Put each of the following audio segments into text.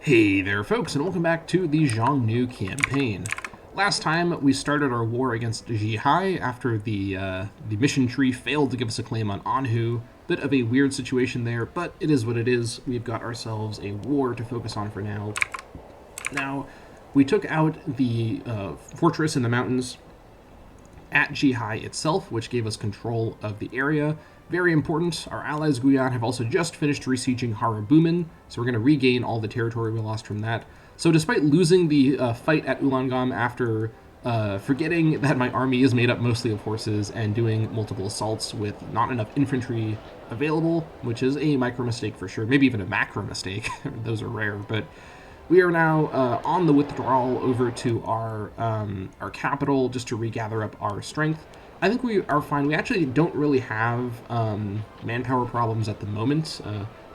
Hey there, folks, and welcome back to the Xiongnu Campaign. Last time, we started our war against Zhihai after the mission tree failed to give us a claim on Anhu. Bit of a weird situation there, but it is what it is. We've got ourselves a war to focus on for now. Now, we took out the fortress in the mountains at Zhihai itself, which gave us control of the area. Very important, our allies Guyan have also just finished besieging Harabumin, so we're going to regain all the territory we lost from that. So despite losing the fight at Ulangam after forgetting that my army is made up mostly of horses and doing multiple assaults with not enough infantry available, which is a micro mistake for sure, maybe even a macro mistake, those are rare, but we are now on the withdrawal over to our capital just to regather up our strength. I think we are fine. We actually don't really have manpower problems at the moment.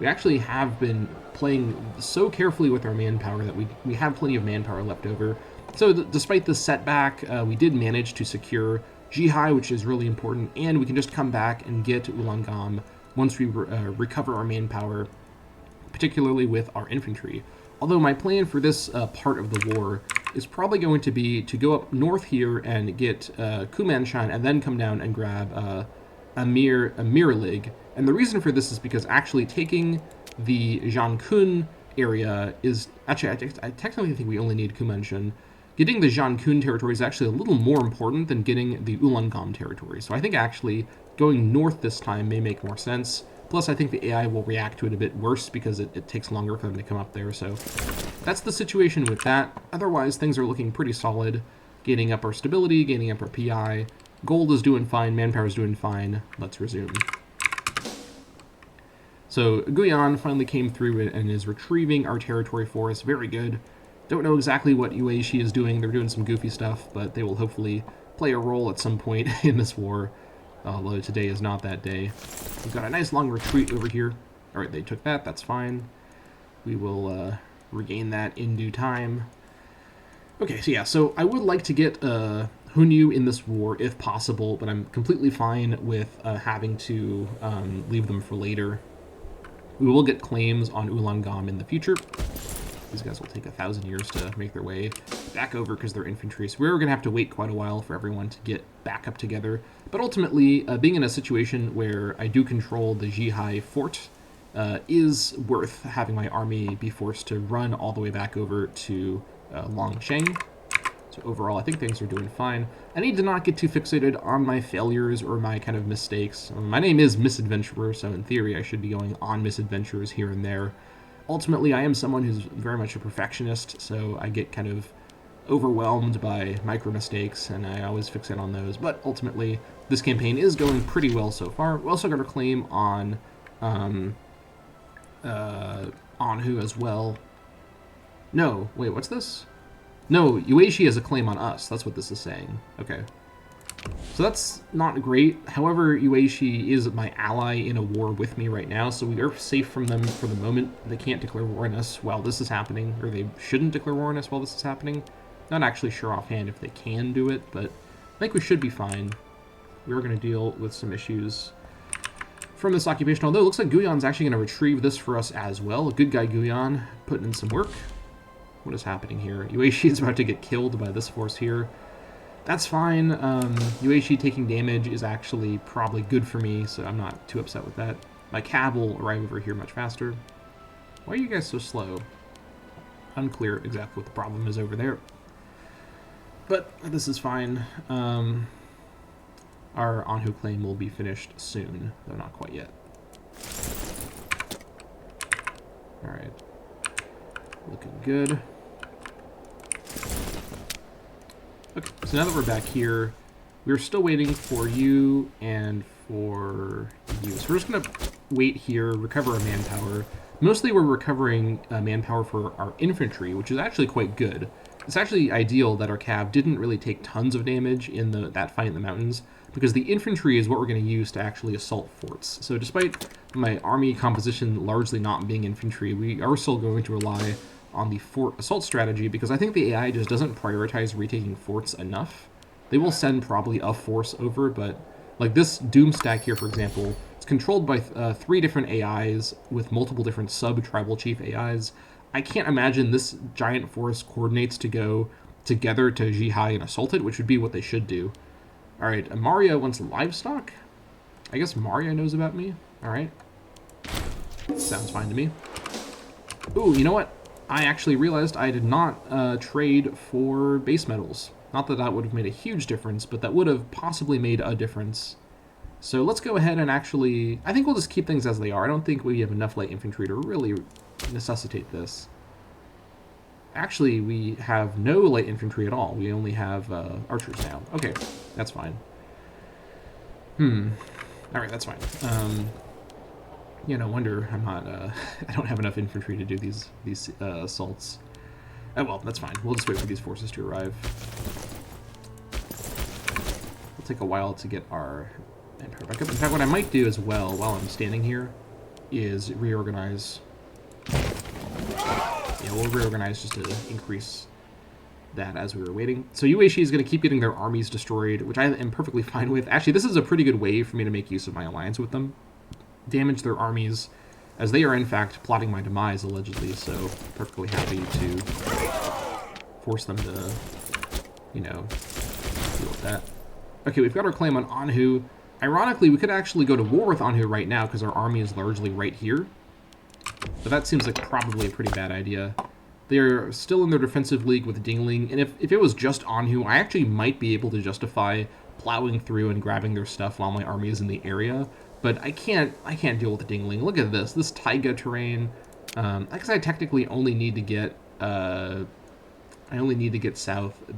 We actually have been playing so carefully with our manpower that we have plenty of manpower left over. So despite the setback, we did manage to secure Zhihai, which is really important, and we can just come back and get Ulangam once we recover our manpower, particularly with our infantry. Although my plan for this part of the war is probably going to be to go up north here and get Kumanshan and then come down and grab Amirlig. And the reason for this is because actually taking the Jiankun area is... Actually, I technically think we only need Kumanshan. Getting the Jiankun territory is actually a little more important than getting the Ulangam territory. So I think actually going north this time may make more sense. Plus, I think the AI will react to it a bit worse because it takes longer for them to come up there. So that's the situation with that. Otherwise, things are looking pretty solid. Gaining up our stability, gaining up our PI. Gold is doing fine, manpower is doing fine. Let's resume. So Guyan finally came through and is retrieving our territory for us. Very good. Don't know exactly what Ueshi is doing. They're doing some goofy stuff, but they will hopefully play a role at some point in this war. Although today is not that day. We've got a nice long retreat over here. Alright, they took that, that's fine. We will regain that in due time. Okay, so yeah, so I would like to get Hunyu in this war if possible, but I'm completely fine with having to leave them for later. We will get claims on Ulangam in the future. These guys will take 1,000 years to make their way back over because they're infantry. So we're going to have to wait quite a while for everyone to get back up together. But ultimately, being in a situation where I do control the Zhihai fort is worth having my army be forced to run all the way back over to Longsheng. So overall, I think things are doing fine. I need to not get too fixated on my failures or my kind of mistakes. My name is Misadventurer, so in theory I should be going on misadventures here and there. Ultimately, I am someone who's very much a perfectionist, so I get kind of overwhelmed by micro mistakes, and I always fixate on those. But ultimately, this campaign is going pretty well so far. We also got a claim on Anhu as well. No, wait, what's this? No, Ueshi has a claim on us. That's what this is saying. Okay. So that's not great. However, Ueshi is my ally in a war with me right now, so we are safe from them for the moment. They can't declare war on us while this is happening, or they shouldn't declare war on us while this is happening. Not actually sure offhand if they can do it, but I think we should be fine. We're going to deal with some issues from this occupation, although it looks like Guyan's actually going to retrieve this for us as well. A good guy Guyan putting in some work. What is happening here? Ueshi is about to get killed by this force here. That's fine. Ueshi taking damage is actually probably good for me, so I'm not too upset with that. My cab will arrive over here much faster. Why are you guys so slow? Unclear exactly what the problem is over there. But this is fine. Our Anhu claim will be finished soon, though not quite yet. Alright. Looking good. Okay, so now that we're back here, we're still waiting for you and for you. So we're just going to wait here, recover our manpower. Mostly we're recovering manpower for our infantry, which is actually quite good. It's actually ideal that our cav didn't really take tons of damage in that fight in the mountains, because the infantry is what we're going to use to actually assault forts. So despite my army composition largely not being infantry, we are still going to rely on the fort assault strategy, because I think the AI just doesn't prioritize retaking forts enough. They will send probably a force over, but like this Doom stack here, for example, it's controlled by 3 different AIs with multiple different sub-tribal chief AIs. I can't imagine this giant force coordinates to go together to Jihai and assault it, which would be what they should do. All right, Maria wants livestock. I guess Maria knows about me. All right. Sounds fine to me. Ooh, you know what? I actually realized I did not trade for base metals. Not that that would have made a huge difference, but that would have possibly made a difference. So let's go ahead and actually... I think we'll just keep things as they are. I don't think we have enough light infantry to really necessitate this. Actually, we have no light infantry at all. We only have archers now. Okay, that's fine. Alright, that's fine. Yeah, no wonder I'm not... I don't have enough infantry to do these assaults. Oh, well, that's fine. We'll just wait for these forces to arrive. It'll take a while to get our Empire back up. In fact, what I might do as well, while I'm standing here, is reorganize. Yeah, we'll reorganize just to increase that as we were waiting. So Yueshi is going to keep getting their armies destroyed, which I am perfectly fine with. Actually, this is a pretty good way for me to make use of my alliance with them. Damage their armies, as they are in fact plotting my demise, allegedly, so perfectly happy to force them to, you know, deal with that. Okay, we've got our claim on Anhu. Ironically, we could actually go to war with Anhu right now, because our army is largely right here. But that seems like probably a pretty bad idea. They're still in their defensive league with Dingling, and if it was just Anhu, I actually might be able to justify plowing through and grabbing their stuff while my army is in the area. But I can't deal with the Dingling. Look at this taiga terrain. I guess I technically only need to get south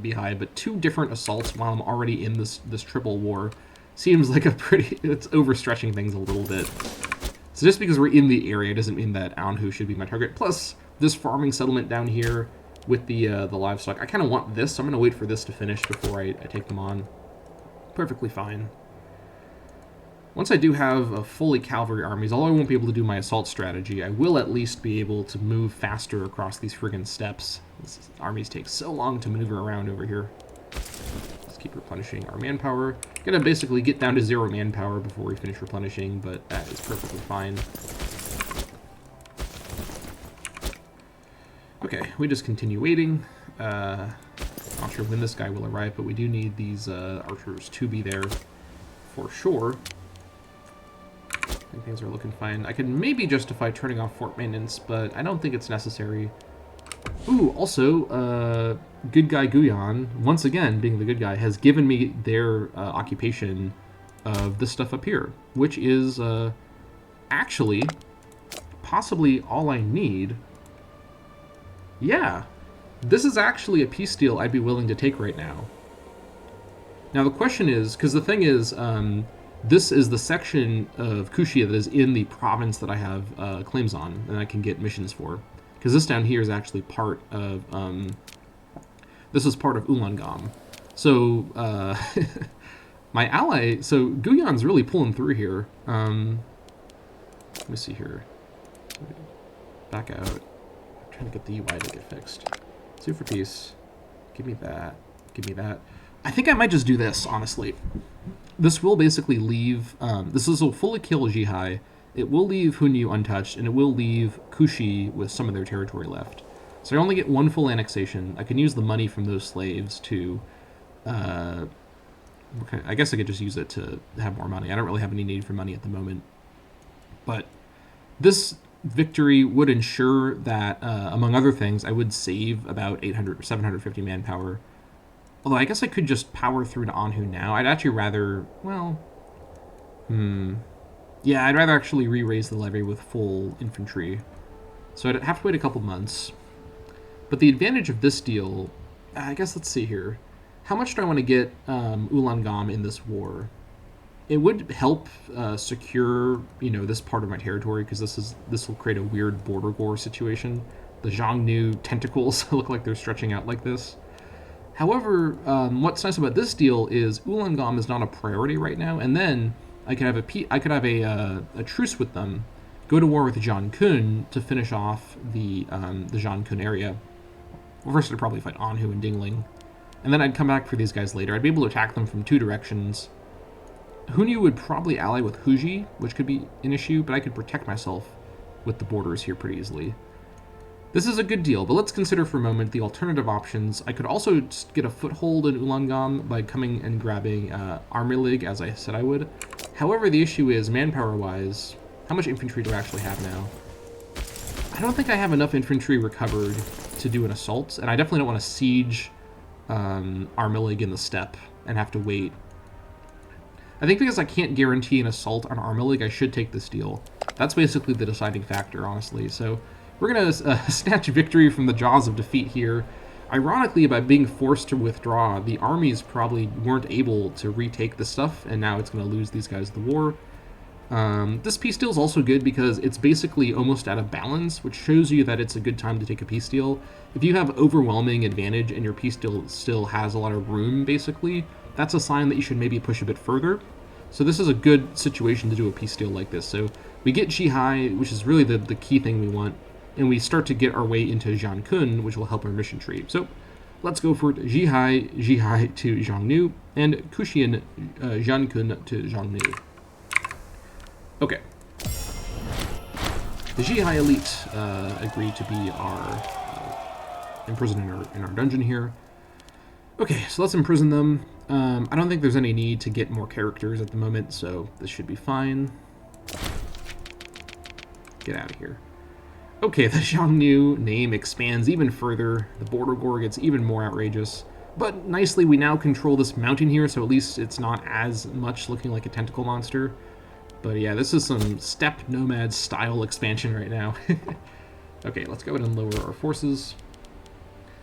Bihai, but 2 different assaults while I'm already in this triple war seems like it's overstretching things a little bit. So just because we're in the area doesn't mean that Anhu should be my target. Plus, this farming settlement down here with the livestock, I kind of want this, so I'm going to wait for this to finish before I take them on. Perfectly fine. Once I do have a fully cavalry armies, although I won't be able to do my assault strategy, I will at least be able to move faster across these friggin' steppes. Armies take so long to maneuver around over here. Let's keep replenishing our manpower. Gonna basically get down to 0 manpower before we finish replenishing, but that is perfectly fine. Okay, we just continue waiting. Not sure when this guy will arrive, but we do need these archers to be there for sure. I think things are looking fine. I could maybe justify turning off fort maintenance, but I don't think it's necessary. Ooh, also, good guy Guyan, once again being the good guy, has given me their occupation of this stuff up here, which is actually possibly all I need. Yeah, this is actually a peace deal I'd be willing to take right now. Now the question is, because the thing is, this is the section of Kushia that is in the province that I have claims on, and I can get missions for. Because this down here is actually part of, this is part of Ulaangam. So, my ally, so Guyan's really pulling through here. Let me see here. Back out. I'm trying to get the UI to get fixed. Sue for peace. Give me that. Give me that. I think I might just do this, honestly. This will basically leave, this will fully kill Jihai. It will leave Hunyu untouched, and it will leave Kushi with some of their territory left. So I only get 1 full annexation. I can use the money from those slaves to, I guess I could just use it to have more money. I don't really have any need for money at the moment. But this victory would ensure that, among other things, I would save about 800 or 750 manpower. Although I guess I could just power through to Anhu now. I'd actually rather, well, yeah, I'd rather actually re-raise the levy with full infantry. So I'd have to wait a couple months. But the advantage of this deal, I guess let's see here. How much do I want to get Ulaangam in this war? It would help secure, you know, this part of my territory, because this will create a weird border war situation. The Xiongnu tentacles look like they're stretching out like this. However, what's nice about this deal is Ulaangam is not a priority right now, and then I could have a truce with them, go to war with Zhang Kun to finish off the Zhang Kun area. Well, first I'd probably fight Anhu and Dingling, and then I'd come back for these guys later. I'd be able to attack them from 2 directions. Hunyu would probably ally with Huji, which could be an issue, but I could protect myself with the borders here pretty easily. This is a good deal, but let's consider for a moment the alternative options. I could also just get a foothold in Ulaanbaatar by coming and grabbing Army League, as I said I would. However, the issue is, manpower-wise, how much infantry do I actually have now? I don't think I have enough infantry recovered to do an assault, and I definitely don't want to siege Army League in the steppe and have to wait. I think because I can't guarantee an assault on Army League, I should take this deal. That's basically the deciding factor, honestly. So we're going to snatch victory from the jaws of defeat here. Ironically, by being forced to withdraw, the armies probably weren't able to retake the stuff, and now it's going to lose these guys the war. This peace deal is also good because it's basically almost out of balance, which shows you that it's a good time to take a peace deal. If you have overwhelming advantage and your peace deal still has a lot of room, basically, that's a sign that you should maybe push a bit further. So this is a good situation to do a peace deal like this. So we get Zhihai, which is really the key thing we want, and we start to get our way into Jiankun, which will help our mission tree. So let's go for it. Zhihai to Xiongnu, and Kushian Jiankun to Xiongnu. Okay. The Zhihai elite agreed to be our imprisoned in our dungeon here. Okay, so let's imprison them. I don't think there's any need to get more characters at the moment, so this should be fine. Get out of here. Okay, the Xiongnu name expands even further. The border gore gets even more outrageous. But nicely, we now control this mountain here, so at least it's not as much looking like a tentacle monster. But yeah, this is some steppe nomad style expansion right now. Okay, let's go ahead and lower our forces.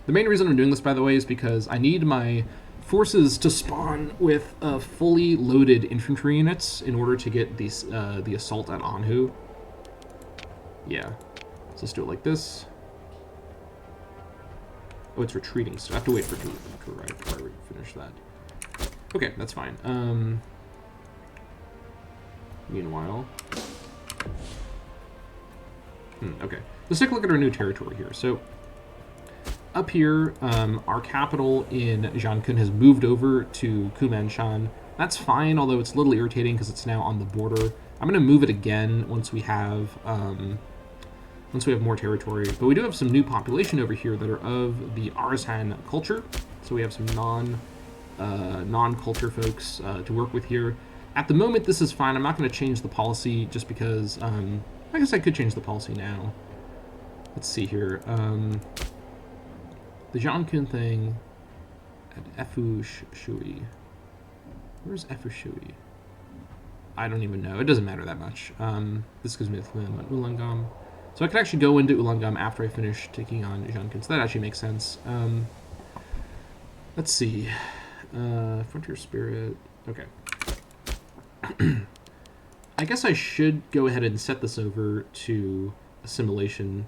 The main reason I'm doing this, by the way, is because I need my forces to spawn with fully loaded infantry units in order to get these, the assault at Anhu. Yeah, so let's do it like this. Oh, it's retreating, so I have to wait for it to arrive before I finish that. Okay, that's fine. Meanwhile, okay, let's take a look at our new territory here. So up here, our capital in Jiankun has moved over to Kumanshan. That's fine, although it's a little irritating because it's now on the border. I'm going to move it again once we have more territory. But we do have some new population over here that are of the Arshan culture. So we have some non-culture folks to work with here. At the moment, this is fine. I'm not going to change the policy just because, I guess I could change the policy now. Let's see here. The Jiankun thing at Efu Shui. Where's Efu Shui? I don't even know. It doesn't matter that much. This gives me a claim on Ulaanbaatar. So I could actually go into Ulaanbaatar after I finish taking on Jiankun. So that actually makes sense. Let's see. Frontier Spirit. Okay. I guess I should go ahead and set this over to assimilation,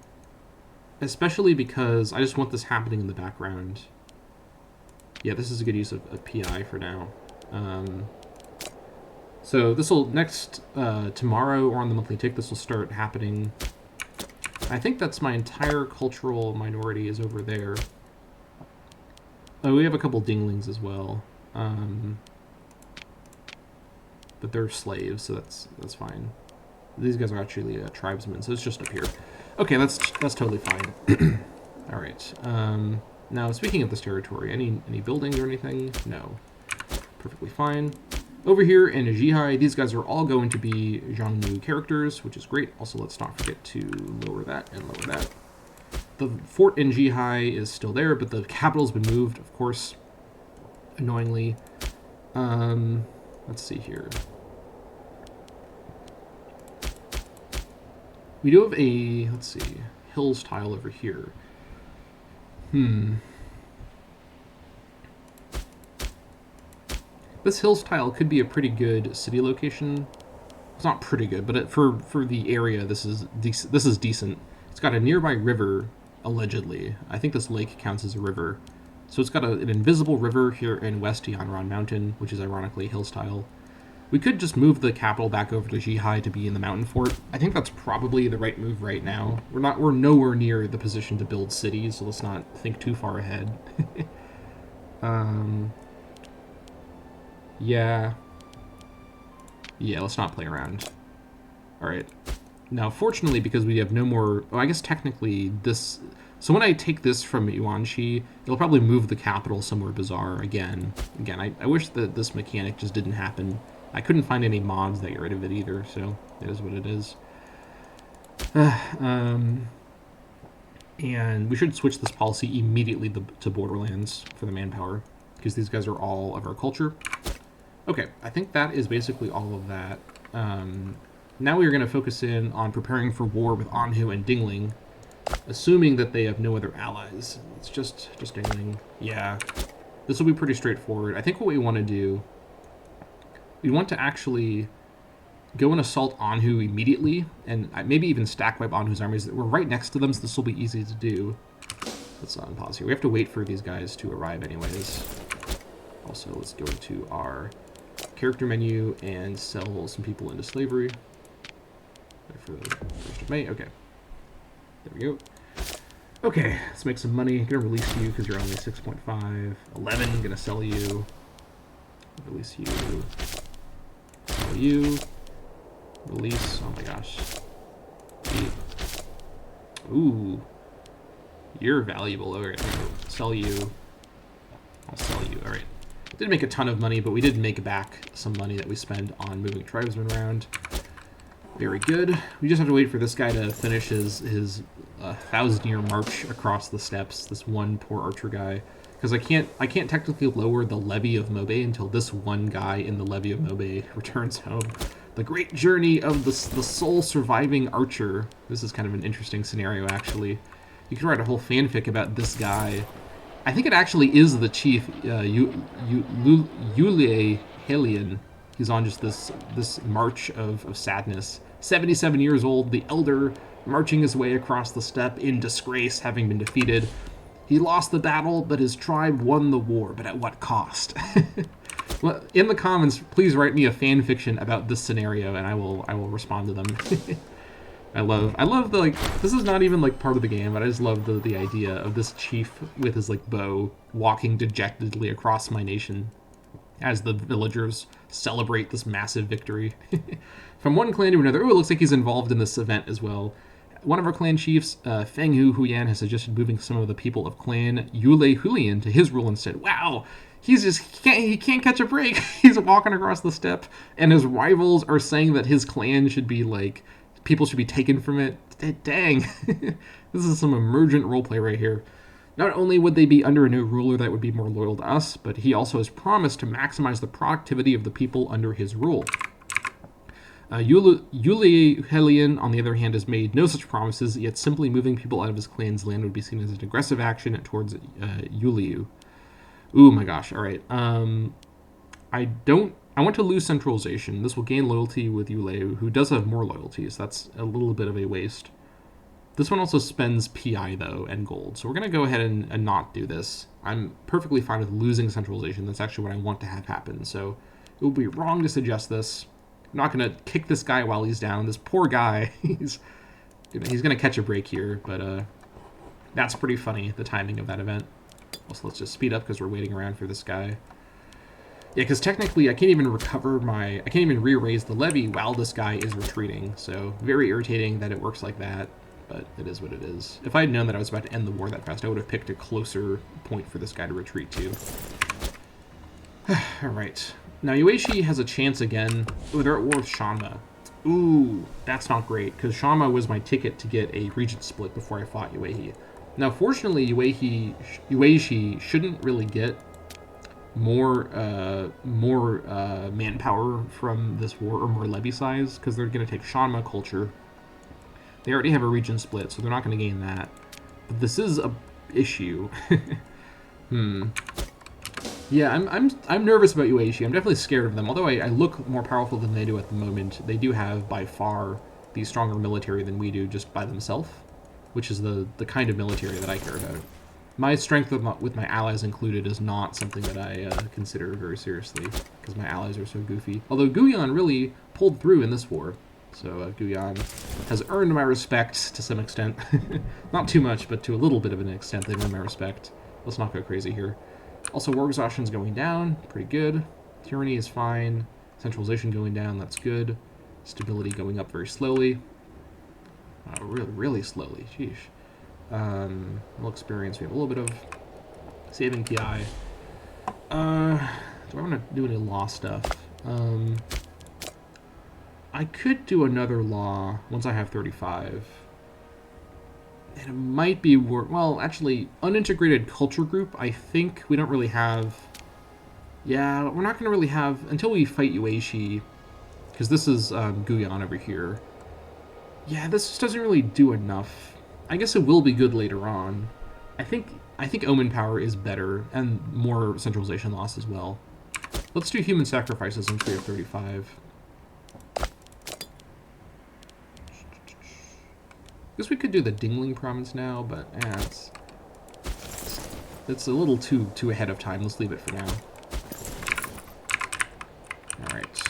especially because I just want this happening in the background. Yeah, this is a good use of PI for now. So this will tomorrow or on the monthly tick, this will start happening. I think that's my entire cultural minority is over there. Oh, we have a couple dinglings as well. But they're slaves, so that's fine. These guys are actually tribesmen, so it's just up here. Okay, that's totally fine. All right. Now, speaking of this territory, any buildings or anything? No. Perfectly fine. Over here in Zhihai, these guys are all going to be Xiongnu characters, which is great. Also, let's not forget to lower that and lower that. The fort in Zhihai is still there, but the capital's been moved, of course, annoyingly. Let's see here. We do have a, let's see, hills tile over here. This hills tile could be a pretty good city location. It's not pretty good, but for the area, this is decent. It's got a nearby river, allegedly. I think this lake counts as a river. So it's got an invisible river here in West Tianran Mountain, which is ironically hills tile. We could just move the capital back over to Zhihai to be in the mountain fort. I think that's probably the right move right now. We're nowhere near the position to build cities, so let's not think too far ahead. Yeah, let's not play around. All right. Now, fortunately, because we have no more... Oh, I guess technically this So when I take this from Yuanqi, it'll probably move the capital somewhere bizarre again. I wish that this mechanic just didn't happen. I couldn't find any mods that get rid of it either, so it is what it is. And we should switch this policy immediately to Borderlands for the manpower, because these guys are all of our culture. Okay, I think that is basically all of that. Now we are going to focus in on preparing for war with Anhu and Dingling, assuming that they have no other allies. It's just Dingling. Yeah, this will be pretty straightforward. I think what we want to do, we want to actually go and assault Anhu immediately, and maybe even stack wipe Anhu's armies. We're right next to them, so this will be easy to do. Let's unpause here. We have to wait for these guys to arrive anyways. Also, let's go into our character menu and sell some people into slavery. For the 1st of May. Okay. There we go. Okay, let's make some money. Gonna release you because you're only 6.5. 11, gonna sell you. Release you. Sell you. Release. Oh my gosh. 8. Ooh. You're valuable. Alright, sell you. I'll sell you. Alright. Didn't make a ton of money, but we did make back some money that we spent on moving tribesmen around. Very good. We just have to wait for this guy to finish his 1,000-year march across the steppes. This one poor archer guy, because I can't technically lower the levy of Mobe until this one guy in the levy of Mobe returns home. The great journey of the sole surviving archer. This is kind of an interesting scenario, actually. You could write a whole fanfic about this guy. I think it actually is the chief, Yulie Helion. He's on just this march of sadness. 77 years old, the elder, marching his way across the steppe in disgrace, having been defeated. He lost the battle, but his tribe won the war, but at what cost? Well, in the comments, please write me a fan fiction about this scenario, and I will respond to them. I love the, like, this is not even like part of the game, but I just love the idea of this chief with his like bow walking dejectedly across my nation as the villagers celebrate this massive victory. From one clan to another. Oh, it looks like he's involved in this event as well. One of our clan chiefs, Fenghu Huyan, has suggested moving some of the people of clan Yule Hulian to his rule instead. Wow, he can't catch a break. He's walking across the steppe, and his rivals are saying that his clan should be like, people should be taken from it. Dang, this is some emergent roleplay right here. Not only would they be under a new ruler that would be more loyal to us, but he also has promised to maximize the productivity of the people under his rule. Yulie Helion, on the other hand, has made no such promises, yet simply moving people out of his clan's land would be seen as an aggressive action towards Yuliu. Ooh, my gosh, alright. I want to lose centralization. This will gain loyalty with Yuleu, who does have more loyalties. That's a little bit of a waste. This one also spends PI, though, and gold. So we're going to go ahead and not do this. I'm perfectly fine with losing centralization. That's actually what I want to have happen. So it would be wrong to suggest this. I'm not going to kick this guy while he's down. This poor guy, he's going to catch a break here. But that's pretty funny, the timing of that event. Also, let's just speed up because we're waiting around for this guy. Yeah, because technically I can't even I can't even re-raise the levy while this guy is retreating. So very irritating that it works like that. But it is what it is. If I had known that I was about to end the war that fast, I would have picked a closer point for this guy to retreat to. Alright. Now, Yueshi has a chance again. Ooh, they're at war with Shanma. Ooh, that's not great, because Shanma was my ticket to get a regent split before I fought Yuehi. Now, fortunately, Yueshi shouldn't really get more manpower from this war, or more levy size, because they're going to take Shanma culture. They already have a region split, so they're not going to gain that. But this is a issue. Yeah, I'm nervous about Yueshi. I'm definitely scared of them. Although I look more powerful than they do at the moment, they do have by far the stronger military than we do just by themselves, which is the kind of military that I care about. My strength with my allies included is not something that I consider very seriously, because my allies are so goofy. Although Guyan really pulled through in this war. So Guyan has earned my respect to some extent. Not too much, but to a little bit of an extent they've earned my respect. Let's not go crazy here. Also, war exhaustion's going down. Pretty good. Tyranny is fine. Centralization going down. That's good. Stability going up very slowly. Really, really slowly. Sheesh. We'll experience. We have a little bit of saving PI. Do I want to do any law stuff? I could do another law once I have 35. And it might be worth... Well, actually, unintegrated culture group, I think we don't really have... Yeah, we're not going to really have... Until we fight Yueshi, because this is Guyan over here. Yeah, this just doesn't really do enough. I guess it will be good later on. I think Omen Power is better, and more centralization loss as well. Let's do human sacrifices since we have 35. Guess we could do the Dingling province now, but it's a little too ahead of time. Let's leave it for now. All right.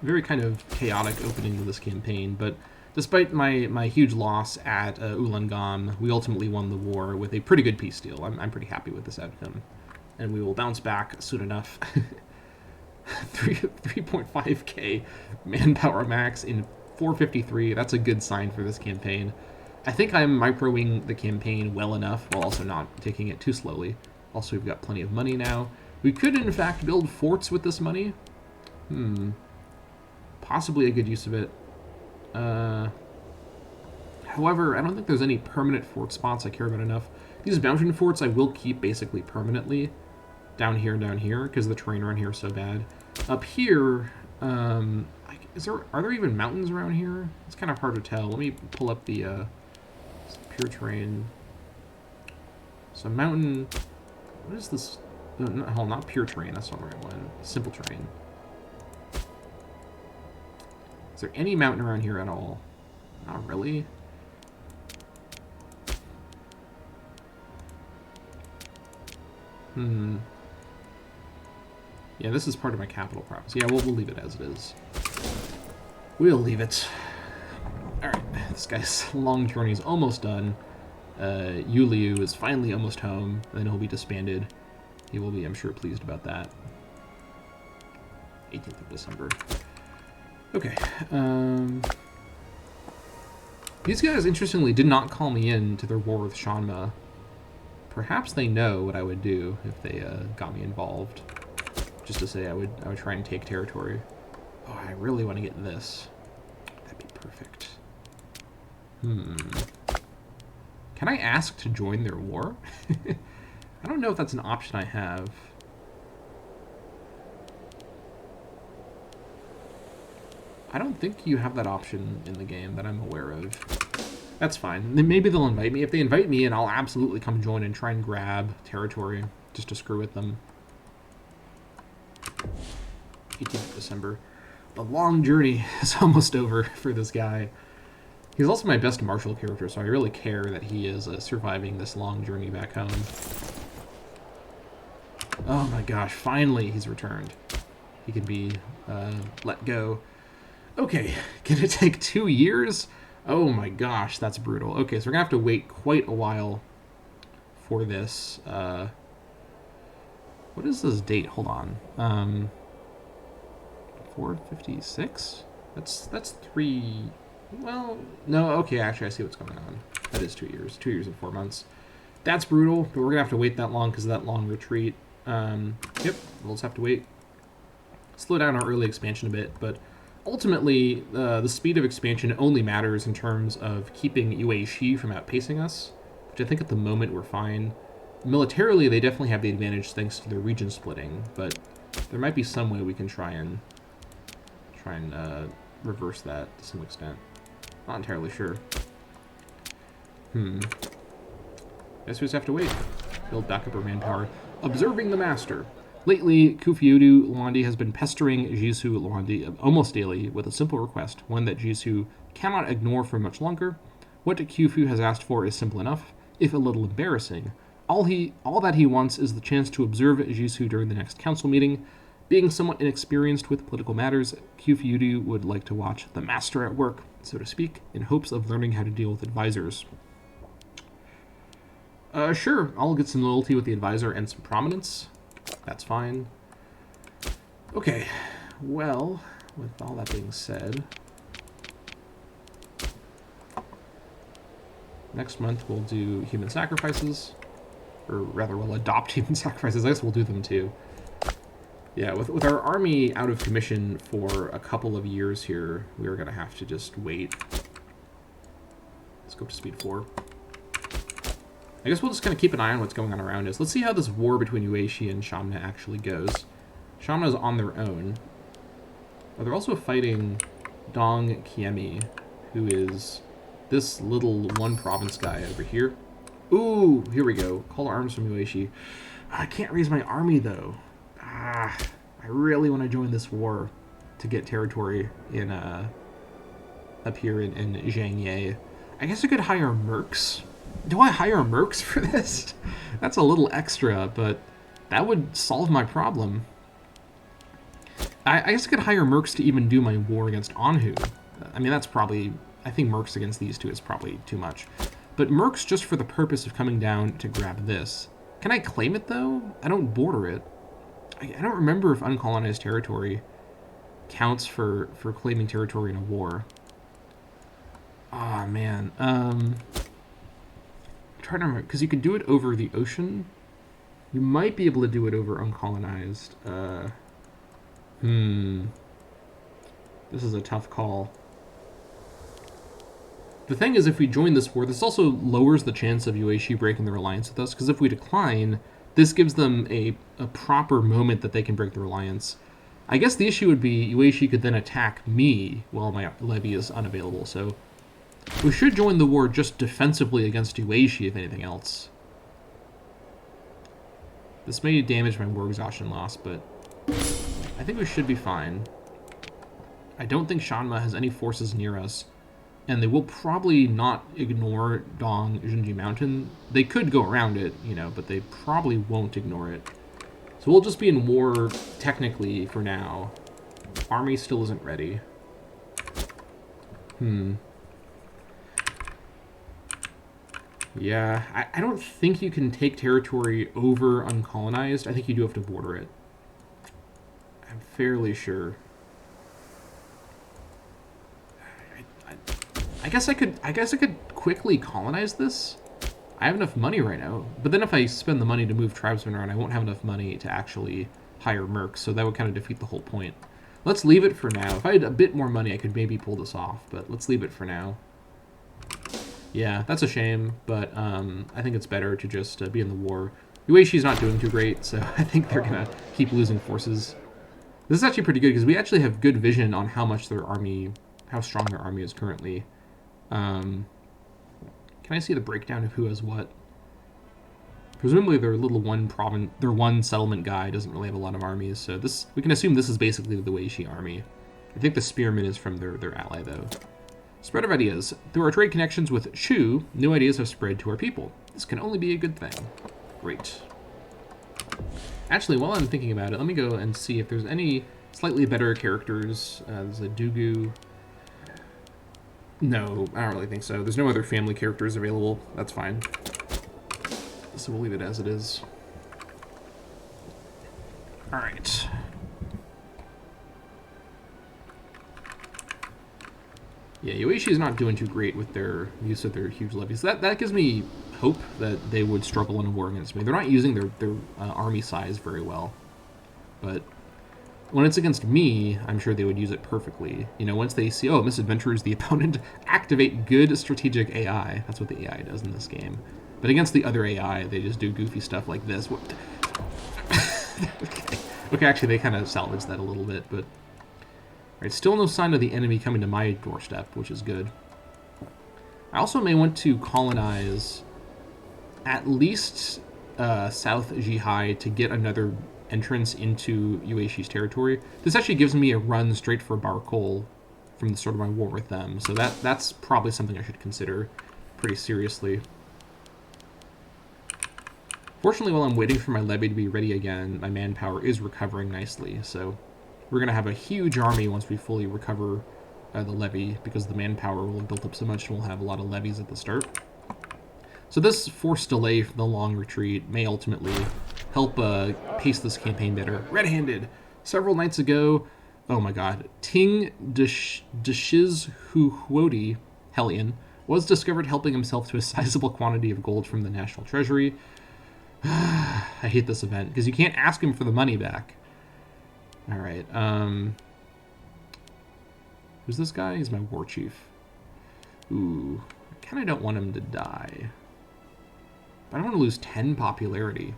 Very kind of chaotic opening to this campaign, but despite my huge loss at Ulangam, we ultimately won the war with a pretty good peace deal. I'm pretty happy with this outcome, and we will bounce back soon enough. 3.5k manpower max in 453. That's a good sign for this campaign. I think I'm microing the campaign well enough while also not taking it too slowly. Also, we've got plenty of money now. We could, in fact, build forts with this money. Possibly a good use of it. However, I don't think there's any permanent fort spots I care about enough. These mountain forts I will keep basically permanently down here, because the terrain around here is so bad. Up here, are there even mountains around here? It's kind of hard to tell. Let me pull up the pure terrain. So mountain, what is this? No, not pure terrain, that's not the right one. Simple terrain. Is there any mountain around here at all? Not really. Yeah, this is part of my capital province. Yeah, we'll leave it as it is. We'll leave it. Alright, this guy's long journey is almost done. Yuliu is finally almost home, and then he'll be disbanded. He will be, I'm sure, pleased about that. 18th of December. Okay. These guys, interestingly, did not call me in to their war with Shanma. Perhaps they know what I would do if they got me involved. Just to say I would try and take territory. Oh, I really want to get this. That'd be perfect. Can I ask to join their war? I don't know if that's an option I have. I don't think you have that option in the game that I'm aware of. That's fine. Then maybe they'll invite me. If they invite me, and I'll absolutely come join and try and grab territory just to screw with them. 18th of December. The long journey is almost over for this guy. He's also my best martial character, so I really care that he is surviving this long journey back home. Oh my gosh, finally he's returned. He can be let go. Okay, gonna take 2 years? Oh my gosh, that's brutal. Okay, so we're gonna have to wait quite a while for this. What is this date? Hold on. 456? That's 3... Well, no, okay, actually I see what's going on. That is 2 years. 2 years and 4 months. That's brutal, but we're gonna have to wait that long because of that long retreat. Yep, we'll just have to wait. Slow down our early expansion a bit, but ultimately, the speed of expansion only matters in terms of keeping Yueshi from outpacing us, which I think at the moment we're fine. Militarily, they definitely have the advantage thanks to their region splitting, but there might be some way we can try and reverse that to some extent. Not entirely sure. Guess we just have to wait. Build back up our manpower. Observing the Master. Lately, Kufiyudu Luandi has been pestering Jisoo Luandi almost daily with a simple request, one that Jisoo cannot ignore for much longer. What Kufu has asked for is simple enough, if a little embarrassing. All that he wants is the chance to observe Jisoo during the next council meeting. Being somewhat inexperienced with political matters, Kufiyudu would like to watch the master at work, so to speak, in hopes of learning how to deal with advisors. Sure, I'll get some loyalty with the advisor and some prominence. That's fine. Okay, well, with all that being said, Next month we'll do human sacrifices. Or rather, we'll adopt human sacrifices. I guess we'll do them too. Yeah, with our army out of commission for a couple of years here, we are going to have to just wait. Let's go up to speed 4. I guess we'll just kind of keep an eye on what's going on around us. Let's see how this war between Yueshi and Xiongnu actually goes. Xiongnu is on their own. Oh, they're also fighting Dong Kiemi, who is this little one province guy over here. Ooh, here we go. Call arms from Yueshi. I can't raise my army, though. I really want to join this war to get territory in up here in Zhangye. I guess I could hire mercs. Do I hire mercs for this? That's a little extra, but that would solve my problem. I guess I could hire mercs to even do my war against Anhu. I mean, that's probably... I think mercs against these two is probably too much. But mercs just for the purpose of coming down to grab this. Can I claim it, though? I don't border it. I don't remember if uncolonized territory counts for claiming territory in a war. Ah, oh, man. I'm trying to remember, because you could do it over the ocean. You might be able to do it over uncolonized. This is a tough call. The thing is, if we join this war, this also lowers the chance of Yueshi breaking their alliance with us, because if we decline, this gives them a proper moment that they can break their alliance. I guess the issue would be Yueshi could then attack me while my levy is unavailable, so we should join the war just defensively against Yueshi, if anything else. This may damage my war exhaustion loss, but I think we should be fine. I don't think Shanma has any forces near us, and they will probably not ignore Dong Junji Mountain. They could go around it, you know, but they probably won't ignore it. So we'll just be in war, technically, for now. Army still isn't ready. Yeah, I don't think you can take territory over uncolonized. I think you do have to border it. I'm fairly sure. I guess I could quickly colonize this. I have enough money right now, but then if I spend the money to move tribesmen around, I won't have enough money to actually hire mercs, so that would kind of defeat the whole point. Let's leave it for now. If I had a bit more money, I could maybe pull this off, but let's leave it for now. Yeah, that's a shame, but I think it's better to just be in the war. Yueshi's not doing too great, so I think they're gonna keep losing forces. This is actually pretty good, because we actually have good vision on how much their army, how strong their army is currently. Can I see the breakdown of who has what? Presumably their little their one settlement guy doesn't really have a lot of armies, so this we can assume this is basically the Weishi army. I think the spearman is from their ally, though. Spread of ideas. Through our trade connections with Shu, new ideas have spread to our people. This can only be a good thing. Great. Actually, while I'm thinking about it, let me go and see if there's any slightly better characters. There's a Dugu. No, I don't really think so. There's no other family characters available. That's fine. So we'll leave it as it is. Alright. Yeah, Yueshi is not doing too great with their use of their huge levies. That gives me hope that they would struggle in a war against me. They're not using their army size very well. But when it's against me, I'm sure they would use it perfectly. You know, once they see, oh, misadventures the opponent, activate good strategic AI. That's what the AI does in this game. But against the other AI, they just do goofy stuff like this. What? Okay, actually, they kind of salvaged that a little bit, but... Alright, still no sign of the enemy coming to my doorstep, which is good. I also may want to colonize at least South Zhihai to get another entrance into Yueshi's territory. This actually gives me a run straight for Barkol from the start of my war with them, so that's probably something I should consider pretty seriously. Fortunately, while I'm waiting for my levy to be ready again, my manpower is recovering nicely, so we're going to have a huge army once we fully recover the levy, because the manpower will have built up so much and we'll have a lot of levies at the start. So this forced delay from the long retreat may ultimately help pace this campaign better. Red-handed! Several nights ago, oh my god, Ting Deshiz Huhuodi, Hellion, was discovered helping himself to a sizable quantity of gold from the National Treasury. I hate this event, because you can't ask him for the money back. Alright, who's this guy? He's my war chief. Ooh, I kind of don't want him to die. But I don't want to lose 10 popularity.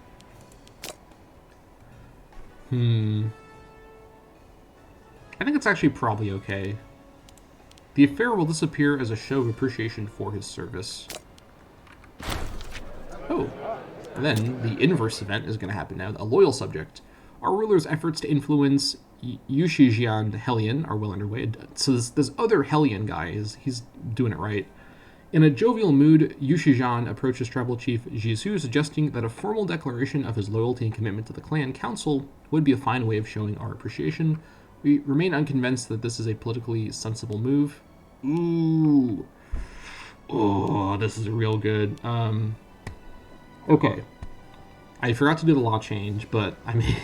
I think it's actually probably okay. The affair will disappear as a show of appreciation for his service. Oh, and then the inverse event is going to happen now. A loyal subject. Our ruler's efforts to influence Yushijian Hellion are well underway. So this other Hellion guy, he's doing it right. In a jovial mood, Yushijian approaches tribal chief Jisoo, suggesting that a formal declaration of his loyalty and commitment to the clan council would be a fine way of showing our appreciation. We remain unconvinced that this is a politically sensible move. Ooh. Oh, this is real good. Okay. I forgot to do the law change, but I mean,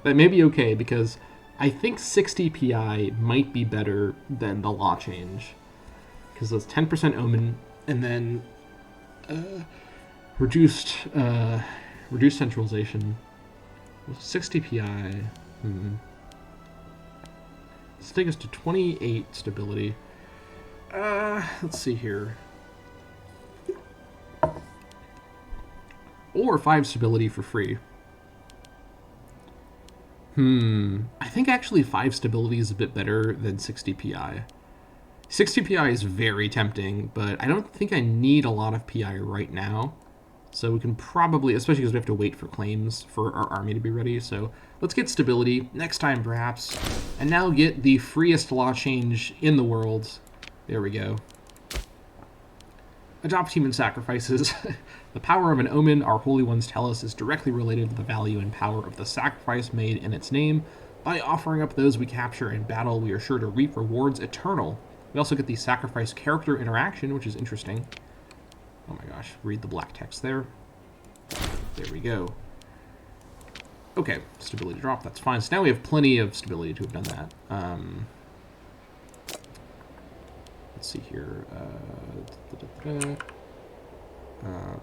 that may be okay because I think 60 PI might be better than the law change. Because it's 10% omen, and then reduced centralization. 60 PI. Let's take us to 28 stability. Let's see here. Or 5 stability for free. I think actually 5 stability is a bit better than 60 PI. 60 PI is very tempting, but I don't think I need a lot of PI right now. So we can probably, especially because we have to wait for claims for our army to be ready. So let's get stability next time, perhaps. And now get the freest law change in the world. There we go. Adopt human sacrifices. The power of an omen, our holy ones tell us, is directly related to the value and power of the sacrifice made in its name. By offering up those we capture in battle, we are sure to reap rewards eternal. We also get the sacrifice character interaction, which is interesting. Oh my gosh, read the black text there. There we go. Okay, stability drop, that's fine. So now we have plenty of stability to have done that. Let's see here.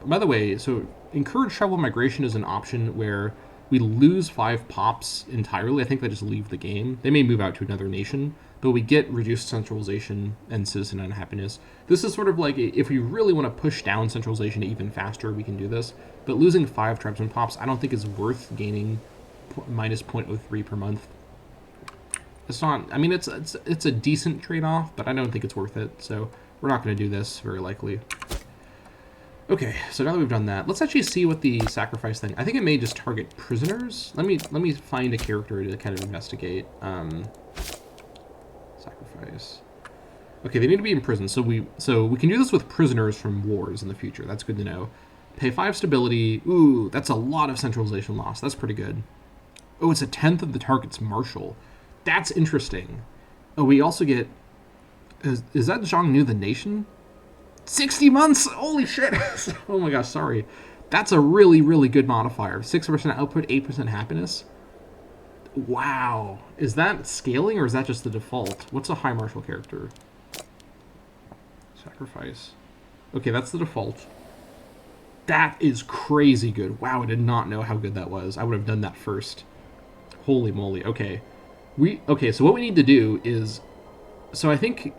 By the way, so encourage tribal migration is an option where we lose 5 pops entirely. I think they just leave the game. They may move out to another nation, but we get reduced centralization and citizen unhappiness. This is sort of like, if we really want to push down centralization even faster, we can do this. But losing 5 tribesman pops, I don't think is worth gaining minus 0.03 per month. It's not, I mean, it's a decent trade-off, but I don't think it's worth it. So we're not going to do this, very likely. Okay, so now that we've done that, let's actually see what the sacrifice thing... I think it may just target prisoners. Let me find a character to kind of investigate. Sacrifice. Okay, they need to be in prison, so we can do this with prisoners from wars in the future. That's good to know. Pay 5 stability. Ooh, that's a lot of centralization loss. That's pretty good. Oh, it's a 10th of the target's marshal. That's interesting. Oh, we also get... Is that Xiongnu the nation? 60 months! Holy shit! Oh my gosh, sorry. That's a really, really good modifier. 6% output, 8% happiness. Wow. Is that scaling or is that just the default? What's a high martial character? Sacrifice. Okay, that's the default. That is crazy good. Wow, I did not know how good that was. I would have done that first. Holy moly. Okay. Okay, so what we need to do is... So I think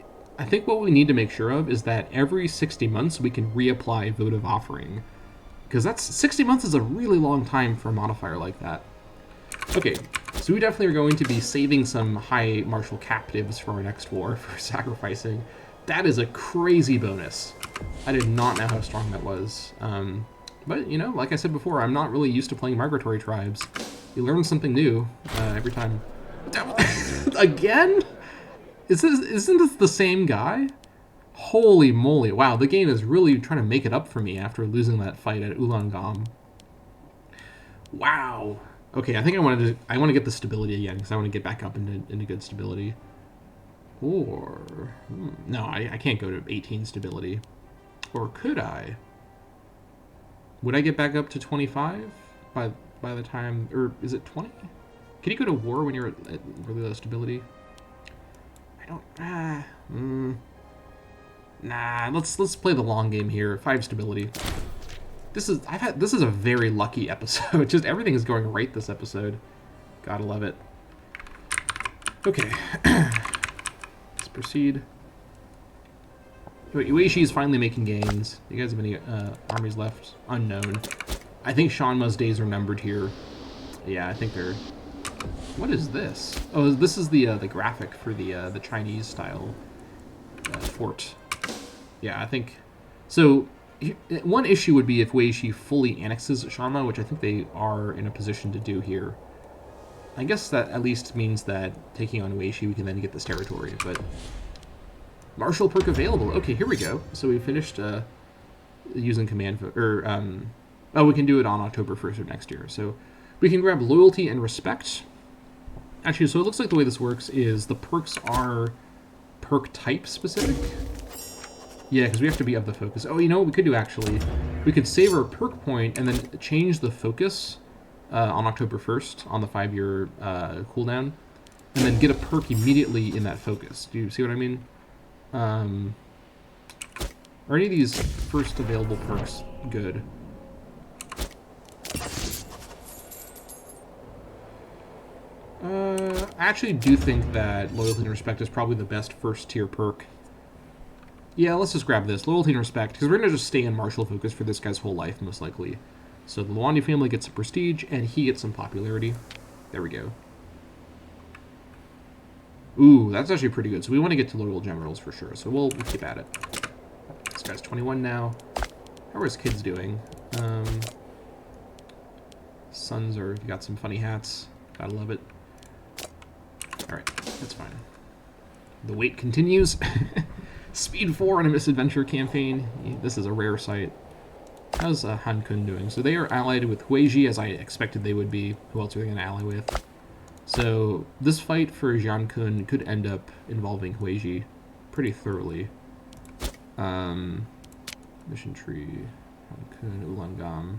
what we need to make sure of is that every 60 months we can reapply votive offering. Because 60 months is a really long time for a modifier like that. Okay, so we definitely are going to be saving some high martial captives for our next war for sacrificing. That is a crazy bonus. I did not know how strong that was. But, you know, like I said before, I'm not really used to playing migratory tribes. You learn something new every time. Again? Isn't this the same guy? Holy moly. Wow, the game is really trying to make it up for me after losing that fight at Ulangam. Wow. Okay, I think I want to get the stability again, because I want to get back up into good stability. Or... no, I can't go to 18 stability. Or could I? Would I get back up to 25 by the time... Or is it 20? Can you go to war when you're at really low stability? I don't... Nah, let's play the long game here. 5 stability. This is a very lucky episode. Just everything is going right this episode. Gotta love it. Okay. Let's proceed. Yueshi is finally making gains. You guys have any armies left? Unknown. I think Shanma's days are numbered here. Yeah, I think they're... What is this? Oh, this is the graphic for the Chinese style fort. Yeah, I think... So, one issue would be if Weishi fully annexes Shanma, which I think they are in a position to do here. I guess that at least means that taking on Weishi, we can then get this territory, but... Martial perk available. Okay, here we go. So we finished using command... oh, we can do it on October 1st of next year. So we can grab loyalty and respect. Actually, so it looks like the way this works is the perks are perk type specific. Yeah, because we have to be of the focus. Oh, you know what we could do, actually? We could save our perk point and then change the focus on October 1st on the 5-year cooldown, and then get a perk immediately in that focus. Do you see what I mean? Are any of these first available perks good? I actually do think that Loyalty and Respect is probably the best first tier perk. Yeah, let's just grab this. Loyalty and Respect, because we're going to just stay in martial focus for this guy's whole life, most likely. So the Luandi family gets some prestige, and he gets some popularity. There we go. Ooh, that's actually pretty good. So we want to get to loyal generals for sure. So we'll keep at it. This guy's 21 now. How are his kids doing? Sons are got some funny hats. Gotta love it. Alright, that's fine. The wait continues. Speed 4 on a misadventure campaign. This is a rare sight. How's Han Kun doing? So they are allied with Huiji, as I expected they would be. Who else are they going to ally with? So this fight for Jian Kun could end up involving Huiji pretty thoroughly. Mission tree, Han Kun, Ulangam.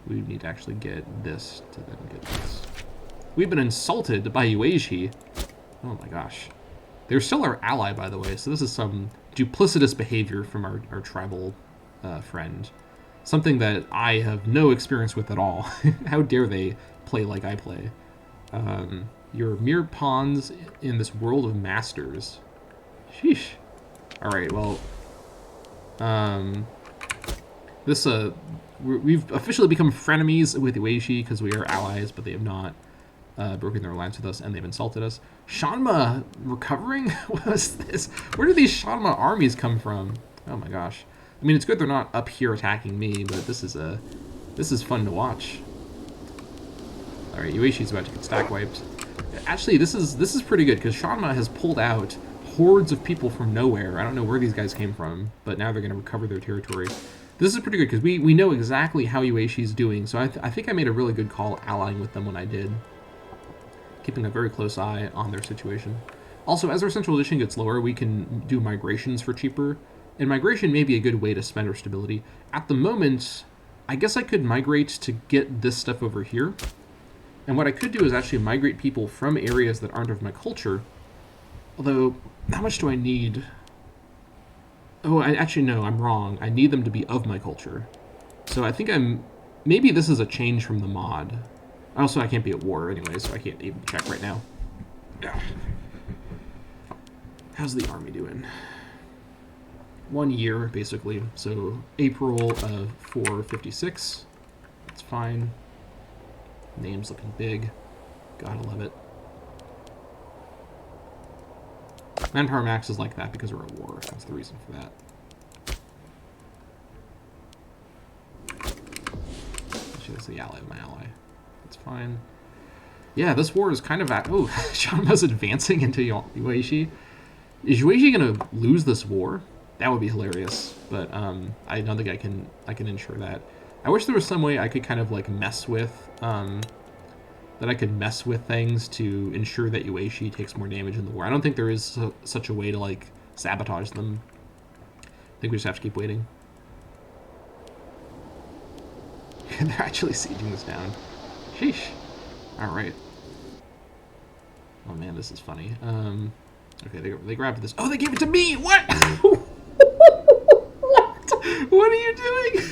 We need to actually get this to then get this. We've been insulted by Yueshi. Oh my gosh. They're still our ally, by the way, so this is some duplicitous behavior from our tribal friend. Something that I have no experience with at all. How dare they play like I play? You're mere pawns in this world of masters. Sheesh. Alright, well... We've officially become frenemies with Yueshi because we are allies, but they have not broken their alliance with us, and they've insulted us. Shanma recovering? What was this? Where did these Shanma armies come from? Oh my gosh. I mean, it's good they're not up here attacking me, but this is fun to watch. All right, Yueshi's about to get stack wiped. Actually, this is pretty good because Shanma has pulled out hordes of people from nowhere. I don't know where these guys came from, but now they're going to recover their territory. This is pretty good because we know exactly how Yueshi's doing, so I think I made a really good call allying with them when I did. Keeping a very close eye on their situation. Also, as our centralization gets lower, we can do migrations for cheaper. And migration may be a good way to spend our stability. At the moment, I guess I could migrate to get this stuff over here. And what I could do is actually migrate people from areas that aren't of my culture. Although, how much do I need? Oh, no, I'm wrong. I need them to be of my culture. So I think maybe this is a change from the mod. Also, I can't be at war anyway, so I can't even check right now. Yeah. How's the army doing? 1 year, basically. So April of 456. That's fine. Name's looking big. Gotta love it. Manpower max is like that because we're at war. That's the reason for that. Actually, that's the ally of my ally. That's fine. Yeah, this war is kind of at... Oh, Shanma's advancing into Yueshi. Is Yueshi going to lose this war? That would be hilarious, but I don't think I can ensure that. I wish there was some way I could kind of like mess with that I could mess with things to ensure that Yueshi takes more damage in the war. I don't think there is such a way to like sabotage them. I think we just have to keep waiting. They're actually sieging this down. Sheesh. All right. Oh man, this is funny. Okay, they grabbed this. Oh, they gave it to me! What? What? What are you doing?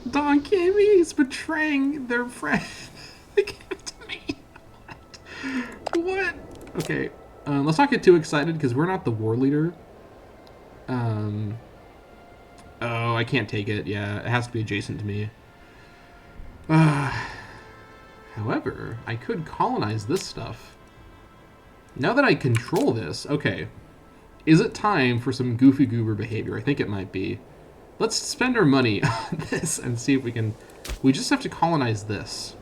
Don Cammy is betraying their friend. They gave it to me. What? Okay, let's not get too excited because we're not the war leader. Oh, I can't take it. Yeah, it has to be adjacent to me. However, I could colonize this stuff. Now that I control this, okay. Is it time for some goofy goober behavior? I think it might be. Let's spend our money on this and see if we can... We just have to colonize this.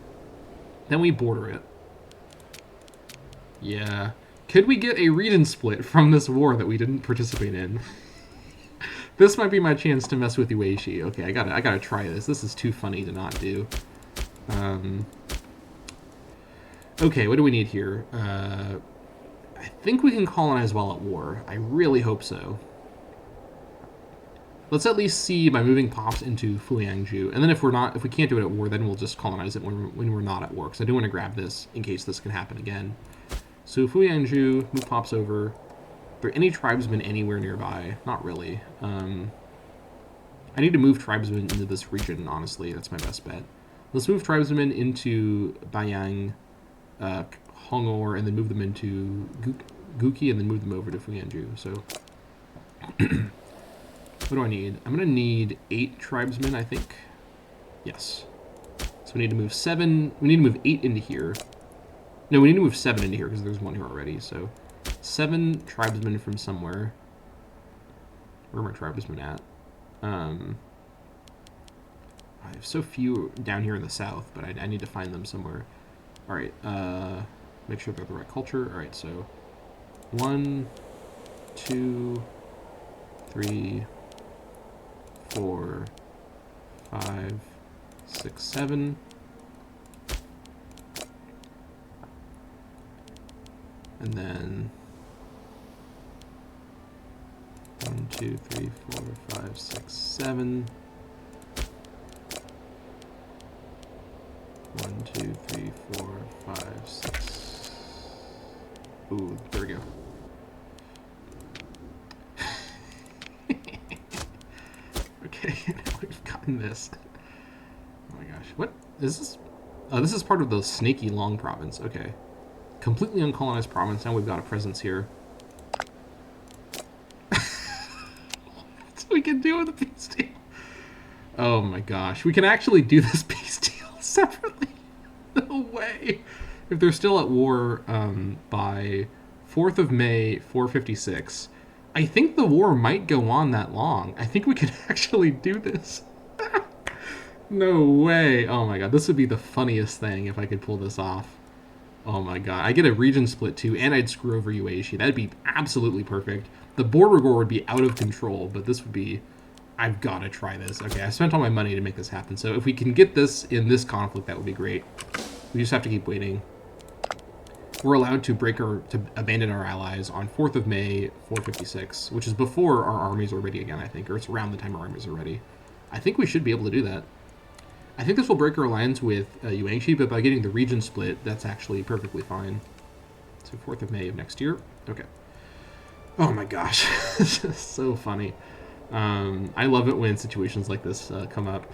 Then we border it. Yeah. Could we get a region split from this war that we didn't participate in? This might be my chance to mess with Ueshi. Okay, I gotta try this. This is too funny to not do. Okay, what do we need here? I think we can colonize while at war. I really hope so. Let's at least see by moving pops into Fuliangju, and then if we can't do it at war, then we'll just colonize it when we're not at war. Because I do want to grab this in case this can happen again. So Fuliangju, move pops over. Are there any tribesmen anywhere nearby? Not really. I need to move tribesmen into this region. Honestly, that's my best bet. Let's move tribesmen into Bayang, Hongor, and then move them into Guki, and then move them over to Fuliangju. So. What do I need? I'm going to need 8 tribesmen, I think. Yes. So we need to move 7. We need to move 8 into here. No, we need to move 7 into here because there's 1 here already. So 7 tribesmen from somewhere. Where are my tribesmen at? I have so few down here in the south, but I need to find them somewhere. All right. Make sure they're the right culture. All right. So 1, 2, 3, 4, 5, 6, 7. And then 1, 2, 3, 4, 5, 6, 7. 1, 2, 3, 4, 5, 6. Ooh, there we go. Okay, now we've gotten this. Oh my gosh, what is this? Oh, this is part of the Snaky Long province. Okay, completely uncolonized province. Now we've got a presence here. So we can deal with the peace deal. Oh my gosh, we can actually do this peace deal separately. No way. If they're still at war by 4th of May, 456. I think the war might go on that long. I think we could actually do this. No way. Oh my god, this would be the funniest thing if I could pull this off. Oh my god. I get a region split too, and I'd screw over Ueshi. That'd be absolutely perfect. The border war would be out of control, but this would be... I've got to try this. Okay, I spent all my money to make this happen, so if we can get this in this conflict, that would be great. We just have to keep waiting. We're allowed to abandon our allies on 4th of May, 456, which is before our armies are ready again, I think, or it's around the time our armies are ready. I think we should be able to do that. I think this will break our alliance with Yuangshi, but by getting the region split, that's actually perfectly fine. So 4th of May of next year. Okay. Oh my gosh. This is so funny. I love it when situations like this come up.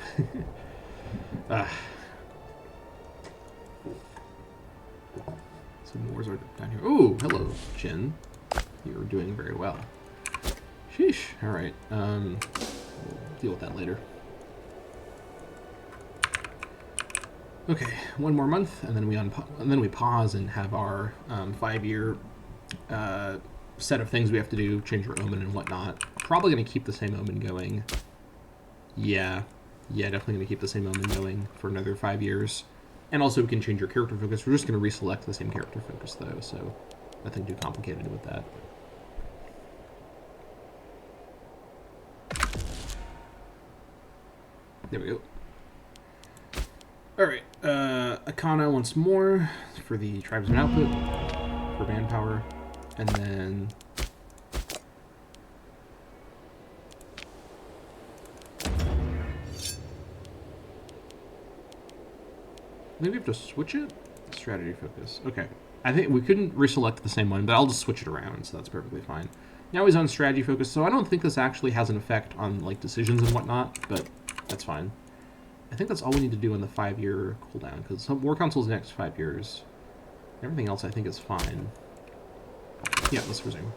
Some wars are down here. Oh, hello, Jin. You're doing very well. Sheesh. All right. We'll deal with that later. Okay, 1 more month, and then we pause and have our 5-year set of things we have to do, change our omen and whatnot. Probably going to keep the same omen going. Yeah, definitely going to keep the same omen going for another 5 years. And also we can change your character focus. We're just going to reselect the same character focus though, so nothing too complicated with that. There we go. Alright, Akana once more for the tribesman output, for manpower, and then... Maybe we have to switch it? Let's Strategy focus. Okay. I think we couldn't reselect the same one, but I'll just switch it around, so that's perfectly fine. Now he's on strategy focus, so I don't think this actually has an effect on like decisions and whatnot, but that's fine. I think that's all we need to do on the 5-year cooldown, because War Council's the next 5 years. Everything else I think is fine. Yeah, let's resume.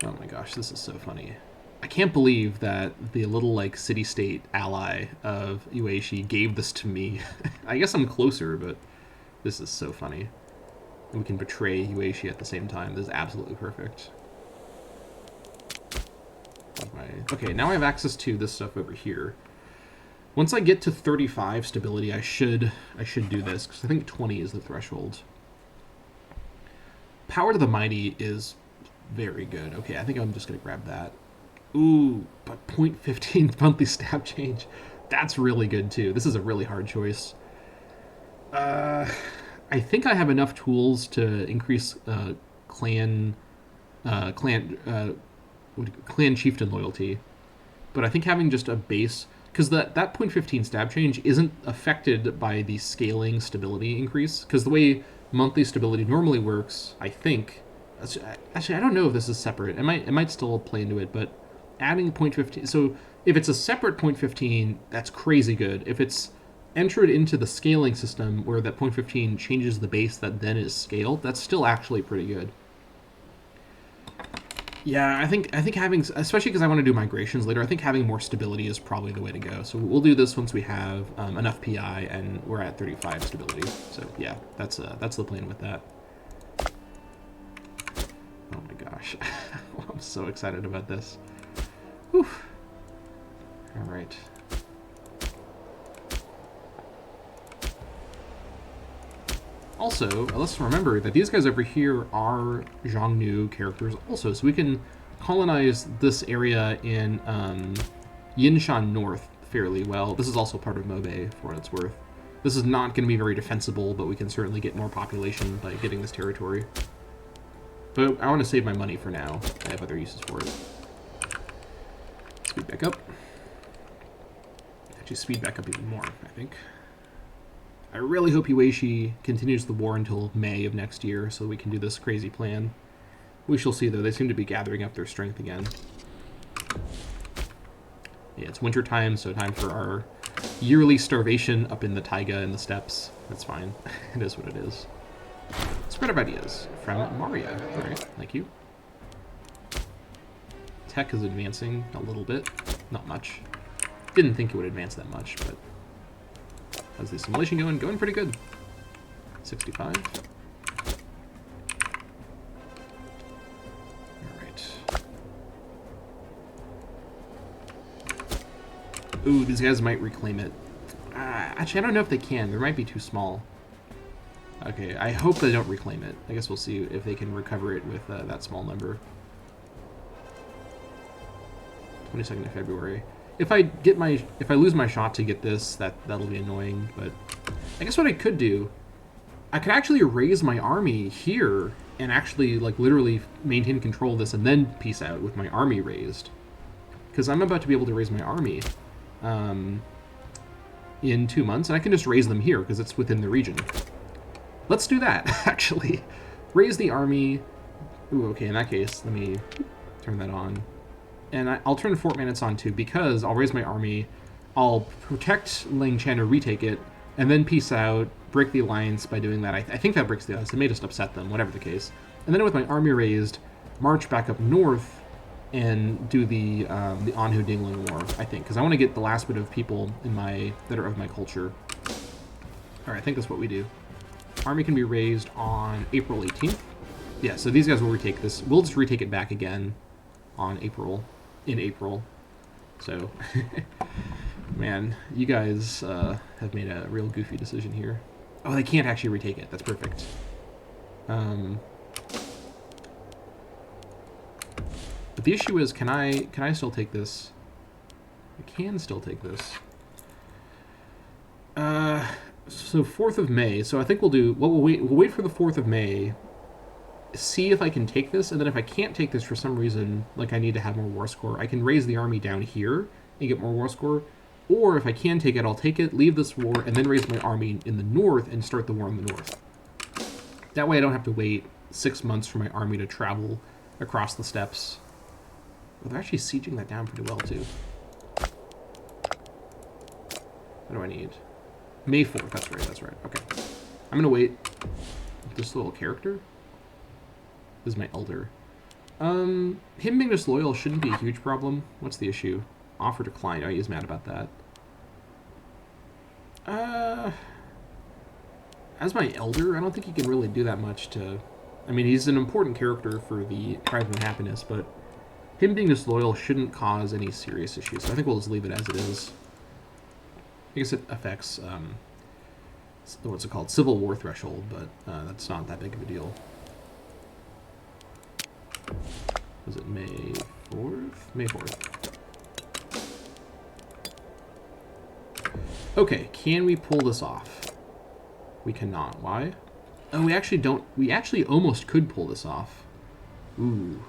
Oh my gosh, this is so funny. I can't believe that the little like city-state ally of Ueshi gave this to me. I guess I'm closer, but this is so funny. And we can betray Ueshi at the same time. This is absolutely perfect. Okay, now I have access to this stuff over here. Once I get to 35 stability, I should do this, because I think 20 is the threshold. Power to the Mighty is very good. Okay, I think I'm just going to grab that. Ooh, but 0.15 monthly stab change. That's really good, too. This is a really hard choice. I think I have enough tools to increase clan chieftain loyalty. But I think having just a base... Because that 0.15 stab change isn't affected by the scaling stability increase. Because the way monthly stability normally works, I think... Actually, I don't know if this is separate. It might still play into it, but adding 0.15... So if it's a separate 0.15, that's crazy good. If it's entered into the scaling system where that 0.15 changes the base that then is scaled, that's still actually pretty good. Yeah, I think having, especially because I want to do migrations later, I think having more stability is probably the way to go. So we'll do this once we have enough PI and we're at 35 stability. So yeah, that's the plan with that. Oh my gosh, I'm so excited about this. Whew. All right. Also, let's remember that these guys over here are Xiongnu characters also, so we can colonize this area in Yinshan North fairly well. This is also part of Mobe, for what it's worth. This is not going to be very defensible, but we can certainly get more population by getting this territory. But I want to save my money for now. I have other uses for it. Speed back up. Actually, speed back up even more, I think. I really hope Ueshi continues the war until May of next year so we can do this crazy plan. We shall see, though. They seem to be gathering up their strength again. Yeah, it's winter time, so time for our yearly starvation up in the taiga and the steppes. That's fine. It is what it is. Spread of ideas from Mario. All right, thank you. Tech is advancing a little bit. Not much. Didn't think it would advance that much, but... How's the assimilation going? Going pretty good. 65. Alright. Ooh, these guys might reclaim it. Actually, I don't know if they can. They might be too small. Okay, I hope they don't reclaim it. I guess we'll see if they can recover it with that small number. 22nd of February. If I lose my shot to get this, that'll be annoying, but I guess what I could do, I could actually raise my army here and actually like literally maintain control of this and then peace out with my army raised. Because I'm about to be able to raise my army in 2 months, and I can just raise them here because it's within the region. Let's do that, actually. Raise the army. Ooh, okay, in that case, let me turn that on. And I'll turn Fort Manus on too, because I'll raise my army, I'll protect Langchan or retake it, and then peace out, break the alliance by doing that. I think that breaks the alliance. It may just upset them, whatever the case. And then with my army raised, march back up north and do the Anhu Dingling War, I think, because I want to get the last bit of people in that are of my culture. All right, I think that's what we do. Army can be raised on April 18th. Yeah, so these guys will retake this. We'll just retake it back again on in April. So, man, you guys have made a real goofy decision here. Oh, they can't actually retake it. That's perfect. But the issue is, can I still take this? I can still take this. So 4th of May. So I think we'll wait for the 4th of May, see if I can take this, and then if I can't take this for some reason, like I need to have more war score, I can raise the army down here and get more war score, Or if I can take it, I'll take it, leave this war, and then raise my army in the north and start the war in the north. That way I don't have to wait 6 months for my army to travel across the steppes. Well, they're actually sieging that down pretty well, too. What do I need? May 4th, that's right. Okay. I'm gonna wait. This little character? This is my elder. Him being disloyal shouldn't be a huge problem. What's the issue? Offer declined. Oh, he's mad about that. As my elder, I don't think he can really do that much to... I mean, he's an important character for the Tribesman Happiness, but him being disloyal shouldn't cause any serious issues. So I think we'll just leave it as it is. I guess it affects, what's it called? Civil War threshold, but that's not that big of a deal. Was it May 4th? May 4th. Okay, can we pull this off? We cannot. Why? Oh, we actually don't. We actually almost could pull this off. Ooh.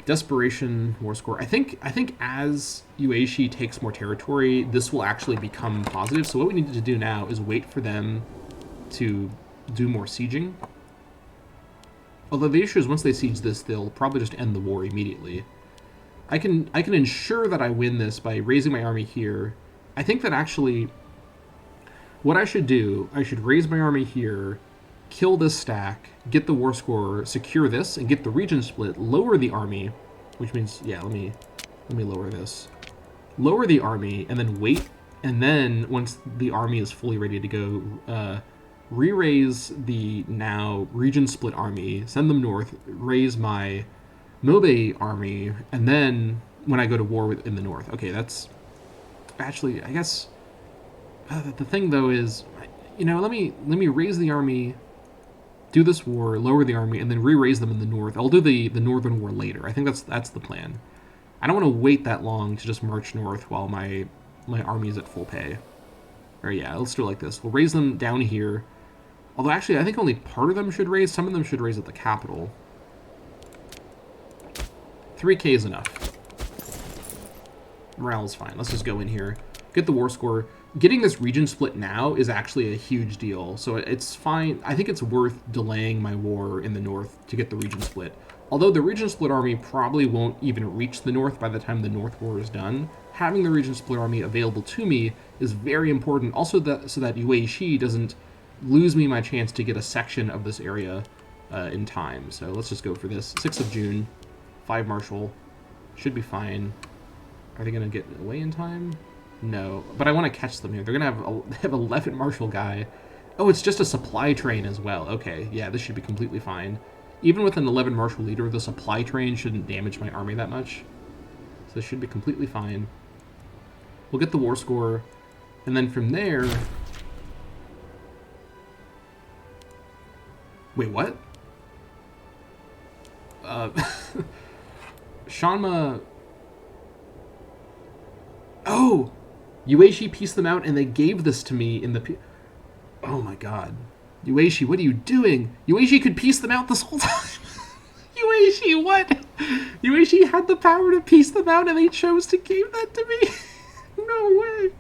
Desperation, war score. I think as Yueshi takes more territory, this will actually become positive. So what we need to do now is wait for them to do more sieging. Although the issue is once they siege this, they'll probably just end the war immediately. I can ensure that I win this by raising my army here. I think that actually what I should do, I should raise my army here, kill this stack, get the war score, secure this, and get the region split, lower the army, which means, yeah, let me lower this. Lower the army, and then wait, and then once the army is fully ready to go, re-raise the now region split army, send them north, raise my Mobe army, and then when I go to war in the north. Okay, that's actually, I guess, the thing though is, you know, let me raise the army, do this war, lower the army, and then re-raise them in the north. I'll do the northern war later. I think that's the plan. I don't want to wait that long to just march north while my army is at full pay. Or yeah, let's do it like this. We'll raise them down here. Although actually, I think only part of them should raise. Some of them should raise at the capital. 3K is enough. Morale is fine. Let's just go in here, get the war score. Getting this region split now is actually a huge deal, so it's fine. I think it's worth delaying my war in the north to get the region split. Although the region split army probably won't even reach the north by the time the north war is done, having the region split army available to me is very important. Also, so that Yueshi doesn't lose me my chance to get a section of this area in time. So let's just go for this. 6th of June, 5 Marshal, should be fine. Are they going to get away in time? No, but I want to catch them here. They're going to have 11 Marshal guy. Oh, it's just a supply train as well. Okay, yeah, this should be completely fine. Even with an 11 Marshal leader, the supply train shouldn't damage my army that much. So this should be completely fine. We'll get the war score, and then from there... Wait, what? Shanma... Oh! Yueshi pieced them out, and they gave this to me in the... Oh my god. Yueshi, what are you doing? Yueshi could piece them out this whole time! Yueshi, what? Yueshi had the power to piece them out, and they chose to give that to me? No way!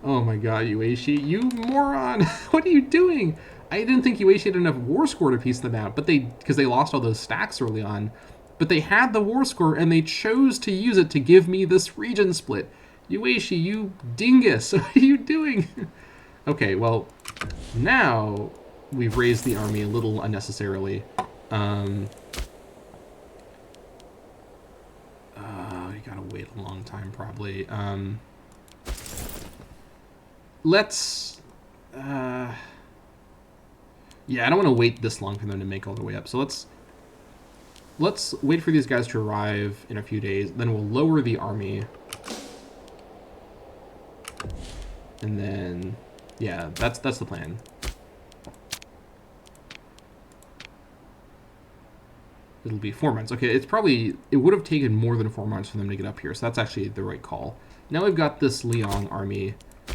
Oh my god, Yueshi, you moron! What are you doing? I didn't think Yueshi had enough war score to piece them out, but because they lost all those stacks early on. But they had the war score, and they chose to use it to give me this region split. Yueshi, you dingus, what are you doing? Okay, well, now we've raised the army a little unnecessarily. You gotta wait a long time, probably. Let's... yeah, I don't want to wait this long for them to make all the way up. So let's wait for these guys to arrive in a few days. Then we'll lower the army. And then, yeah, that's the plan. It'll be 4 months. Okay, it would have taken more than 4 months for them to get up here, so that's actually the right call. Now we've got this Liang army. I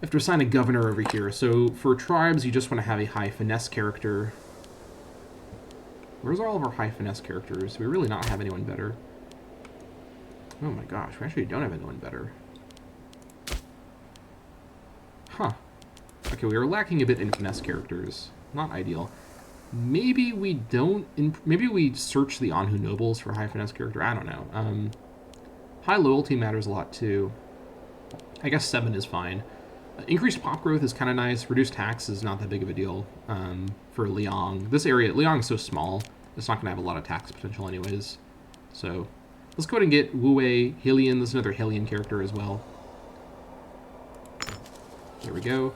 have to assign a governor over here. So for tribes, you just want to have a high finesse character. Where's all of our high finesse characters? We really not have anyone better. Oh my gosh, we actually don't have anyone better. Huh. Okay, we are lacking a bit in finesse characters. Not ideal. Maybe we don't... maybe we search the Anhu nobles for high finesse character. I don't know. High loyalty matters a lot, too. I guess 7 is fine. Increased pop growth is kind of nice. Reduced tax is not that big of a deal for Liang. This area, Liang is so small, it's not going to have a lot of tax potential anyways. So let's go ahead and get Wu Wei, Hylian. This is another Hylian character as well. There we go.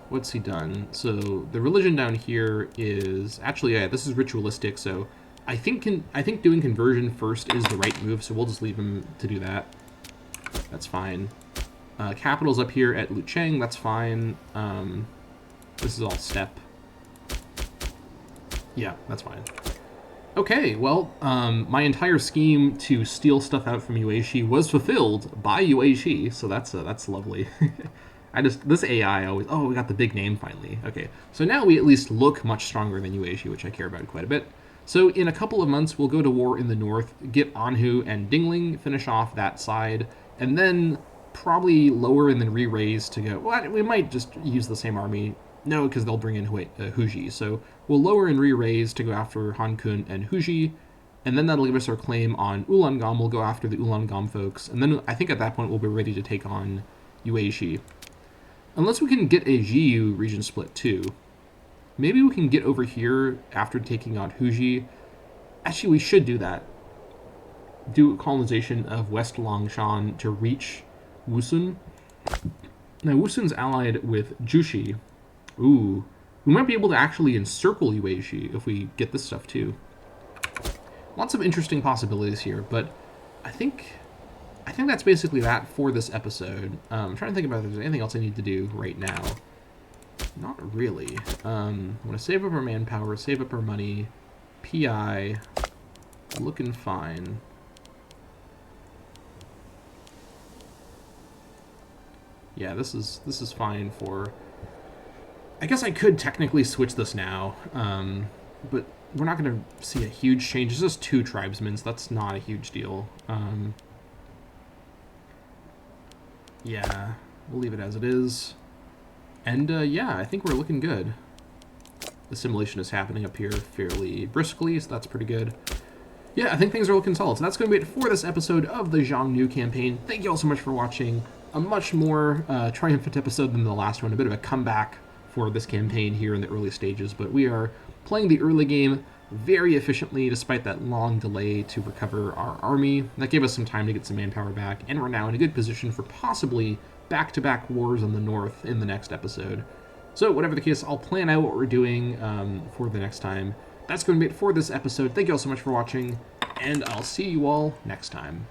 What's he done? So the religion down here is... actually, yeah, this is ritualistic, so I think doing conversion first is the right move, so we'll just leave him to do that. That's fine. Capital's up here at Lucheng, that's fine. This is all step. Yeah, that's fine. Okay, well, my entire scheme to steal stuff out from Yueshi was fulfilled by Yueshi, so that's lovely. This AI always... oh, we got the big name finally. Okay, so now we at least look much stronger than Yueshi, which I care about quite a bit. So in a couple of months, we'll go to war in the north, get Anhu and Dingling, finish off that side, and then probably lower and then re-raise to go... well, we might just use the same army. No, because they'll bring in Huji. So we'll lower and re-raise to go after Han Kun and Huji, and then that'll give us our claim on Ulaangam. We'll go after the Ulaangam folks, and then I think at that point we'll be ready to take on Yueshi. Unless we can get a Jiyu region split too. Maybe we can get over here after taking on Huji. Actually, we should do that. Do colonization of West Longshan to reach Wusun. Now, Wusun's allied with Jushi. Ooh. We might be able to actually encircle Yueshi if we get this stuff too. Lots of interesting possibilities here, but I think that's basically that for this episode. I'm trying to think about if there's anything else I need to do right now. Not really. I'm going to save up our manpower, save up our money. PI. Looking fine. Yeah, this is fine for... I guess I could technically switch this now, but we're not going to see a huge change. It's just 2 tribesmen, so that's not a huge deal. Yeah, we'll leave it as it is. And yeah, I think we're looking good. Assimilation is happening up here fairly briskly, so that's pretty good. Yeah, I think things are looking solid. So that's going to be it for this episode of the Xiongnu Campaign. Thank you all so much for watching. A much more triumphant episode than the last one. A bit of a comeback for this campaign here in the early stages. But we are playing the early game very efficiently despite that long delay to recover our army. That gave us some time to get some manpower back. And we're now in a good position for possibly back-to-back wars in the north in the next episode. So whatever the case, I'll plan out what we're doing for the next time. That's going to be it for this episode. Thank you all so much for watching, and I'll see you all next time.